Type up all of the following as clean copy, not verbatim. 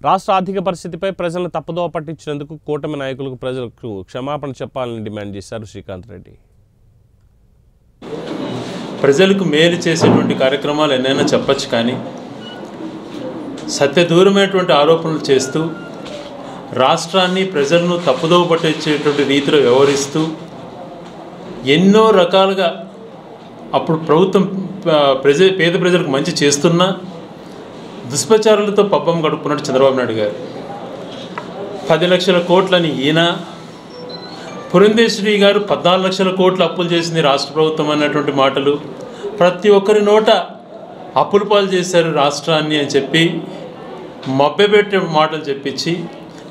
రాష్ట్ర ఆర్థిక పరిస్థితిపై ప్రజలను తప్పుదోవ పట్టించినందుకు కూటమి నాయకులకు ప్రజలకు క్షమాపణ చెప్పాలని డిమాండ్ చేశారు శ్రీకాంత్ రెడ్డి. ప్రజలకు మేలు చేసేటువంటి కార్యక్రమాలు ఎన్నైనా చెప్పచ్చు, కానీ సత్యదూరమైనటువంటి ఆరోపణలు చేస్తూ రాష్ట్రాన్ని ప్రజలను తప్పుదోవ పట్టించేటువంటి రీతిలో వ్యవహరిస్తూ ఎన్నో రకాలుగా అప్పుడు ప్రభుత్వం పేద ప్రజలకు మంచి చేస్తున్నా దుష్ప్రచారాలతో పబ్బం గడుపుకున్నట్టు చంద్రబాబు నాయుడు గారు 10 లక్షల కోట్లని ఈయన, పురంధేశ్వరి గారు 14 లక్షల కోట్లు అప్పులు చేసింది రాష్ట్ర ప్రభుత్వం అన్నటువంటి మాటలు, ప్రతి ఒక్కరి నోట అప్పుల పాలు చేశారు రాష్ట్రాన్ని అని చెప్పి మభ్యపెట్టే మాటలు చెప్పించి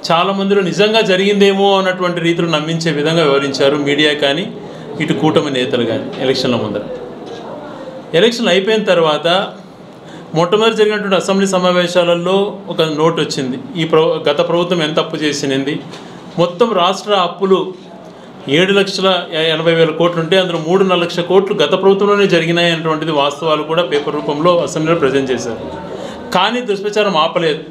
చాలామందిలో నిజంగా జరిగిందేమో అన్నటువంటి రీతిలో నమ్మించే విధంగా వివరించారు మీడియా కానీ ఇటు కూటమి నేతలు కానీ. ఎలక్షన్ల ముందర ఎలక్షన్లు అయిపోయిన తర్వాత మొట్టమొదటి జరిగినటువంటి అసెంబ్లీ సమావేశాలలో ఒక నోట్ వచ్చింది, గత ప్రభుత్వం ఎంత అప్పు చేసింది, మొత్తం రాష్ట్ర అప్పులు 7,80,000 కోట్లు ఉంటే అందులో 3.5 లక్షల కోట్లు గత ప్రభుత్వంలోనే జరిగినాయి అన్నటువంటిది వాస్తవాలు కూడా పేపర్ రూపంలో అసెంబ్లీలో ప్రజెంట్ చేశారు. కానీ దుష్ప్రచారం ఆపలేదు.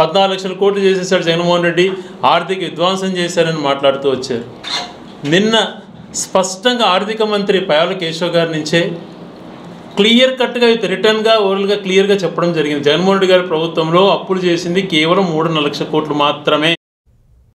14 లక్షల కోట్లు చేసేసాడు జగన్మోహన్ రెడ్డి, ఆర్థిక విధ్వంసం చేశారని మాట్లాడుతూ వచ్చారు. నిన్న స్పష్టంగా ఆర్థిక మంత్రి పయాల కేశవ్ గారి నుంచే క్లియర్ కట్గా రిటర్న్గా ఓవరాల్గా క్లియర్గా చెప్పడం జరిగింది. జగన్మోహన్ రెడ్డి గారి ప్రభుత్వంలో అప్పులు చేసింది కేవలం 3.5 లక్షల కోట్లు మాత్రమే.